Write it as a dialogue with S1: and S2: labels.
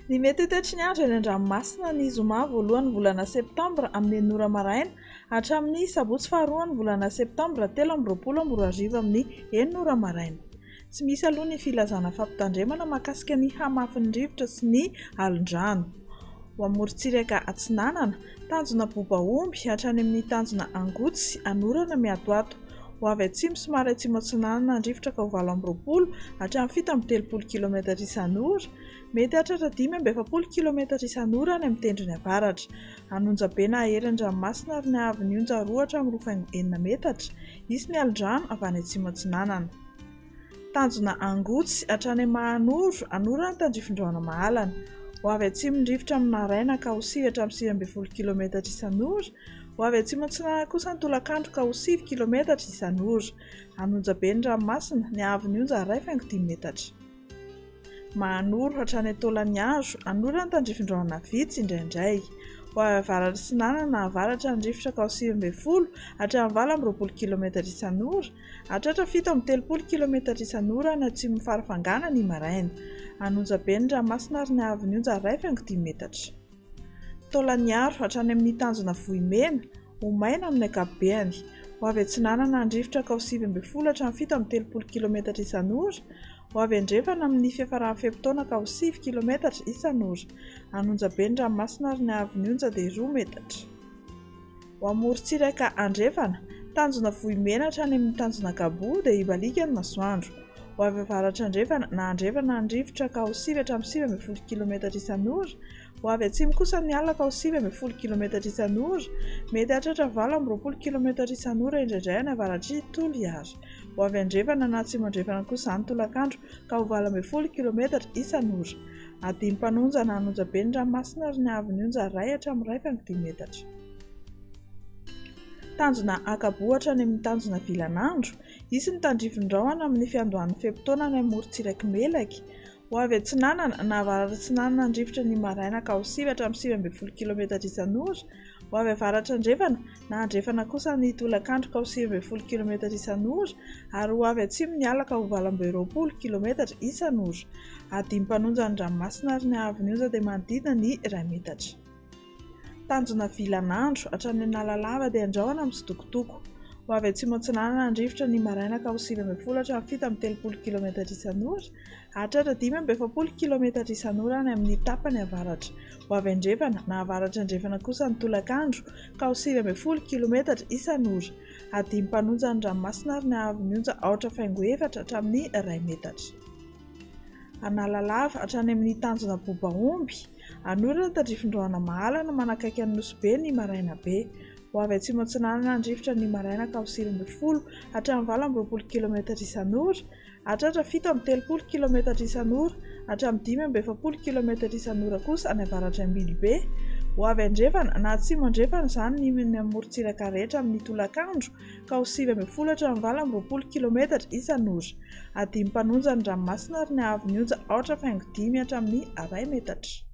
S1: Ny mety tetry ny andro eny an-dranomasina ny zoma voalohan'ny volana septambra amin'ny enora maraina hatramin'ny sabotsy faharoa ny volana septambra 3 amin'ny enora maraina. Tsy misy aloha ny filazana fampitandremana mahakasika ny hamafin'ny rivotra sy ny alin-drano. Ho amorontsiraka Atsinanana, tanjona Bobaomby hatrany amin'ny tanjona Angotsy, Anorana Miatoato. Ho avy atsimo somary atsimo Atsinanana ny rivotra ka ho 20 hatramin'ny 7 km isan'ora, mety hatratra 5 km isan'ora any amin'ny tendrony avaratra. Anonjabe na aherin-dranomasina ary ny ahavon'ny onja 2 hatramin'ny 2.9 metatra, isy ny alin-drano avy any atsimo Atsinanana. Tanjona Angotsy hatrany Mahanoro, Anorana tandrifin-drano Mahalana. Ho avy atsimo ny rivotra amin'ny Naraina ka ho 9 hatramin'ny 9 km isan'ora. Ho avy atsimo Atsinanana kosa ny tolakandro ka ho 7 km isan'ora. Anonjabe ny ranomasina, ny ahavon'ny onja 2.5 metatra. Mahanoro hatrany Taolagnaro, Anorana tandrifin-drano Vitsy indraindray. Ho avy avaratra Atsinanana avaratra ny rivotra ka ho 9 hatramin'ny 20 km isan'ora, hatratra 7 km isan'ora ny atsimo farafangana ny maraina. Anonjabe ny ranomasina ary ny ahavon'ny onja 2.5 metatra. Taolagnaro hatrany amin'ny tanjona Vohimena, Omaina amin'ny ankapobeny. Ho avy Atsinanana ny rivotra ka ho 9 hatramin'ny 7 km isan'ora. Ho avy andrefana amin'ny fiafarahany fempotoana ka ho 7 km isan'ora. Anonjabe ny ranomasina ary ny ahavon'ny onja 2 metatra. Ho amorontsiraka andrefana, tanjona Vohimena hatrany amin'ny tanjona Kabo dia hibalika ny masoandro. Ho avy avaratra andrefana na andrefana ny rivotra ka ho 7 hatramin'ny 9 km isan'ora. Ho avy atsimo kosa ny alina ka ho 9 km isan'ora, mety hatratra 20 km isan'ora indraindray any avaratry Toliara. Ho avy andrefana na atsimo andrefana kosa ny tolakandro ka ho 20 km isan'ora. Adimy mpanonja na anonjabe ny ranomasina ary ny ahavon'ny onja 1 hatramin'ny 2.5 metatra. Tanjona Akabo hatrany amin'ny tanjona Vilanandro, isy ny tandrifin-drahona amin'ny fiandohan'ny fempotoana any amorontsiraka Melaky. Ho avy Atsinanana na avaratra Atsinanana ny rivotra ny maraina ka ho 7 hatramin'ny 9 km isan'ora. Ho avy avaratra andrefana na andrefana kosa ny tolakandro ka ho 9 km isan'ora ary ho avy atsimo ny alina ka ho 20 km isan'ora. Adimy mpanonja ny ranomasina ary ny ahavon'ny onja dia manodidina ny 1 metatra. Tanjona Vilanandro hatrany Analalava dia andrahona amin'ny Sitokotoko. Ho avy atsimo Atsinanana ny rivotra ny maraina ka ho 9 hatramin'ny 7 km isan'ora, hatratra 5 km isan'ora any amin'ny tapany avaratra. Ho avy andrefana na avaratra andrefana kosa ny tolakandro ka ho 9 km isan'ora. Adimy mpanonja ny ranomasina ary ny ahavon'ny onja 4.7 hatramin'ny 1 metatra. Analalava hatrany amin'ny tanjona Bobaomby, Anorana tandrifin-drano Mahalana manakaiky ny Nosy ny maraina be. Ho avy atsimo Atsinanana ny rivotra ny maraina ka ho 9 hatramin'ny 20 km isan'ora, hatratra 7 km isan'ora, hatramin'ny 5 km isan'ora kosa any avaratra Ambilobe. Ho avy andrefana na atsimo andrefana izany ny amorontsiraka rehetra amin'ny tolakandro ka ho 9 hatramin'ny 20 km isan'ora. Adimy mpanonja ny ranomasina ary ny ahavon'ny onja 4.5 hatramin'ny 1 metatra.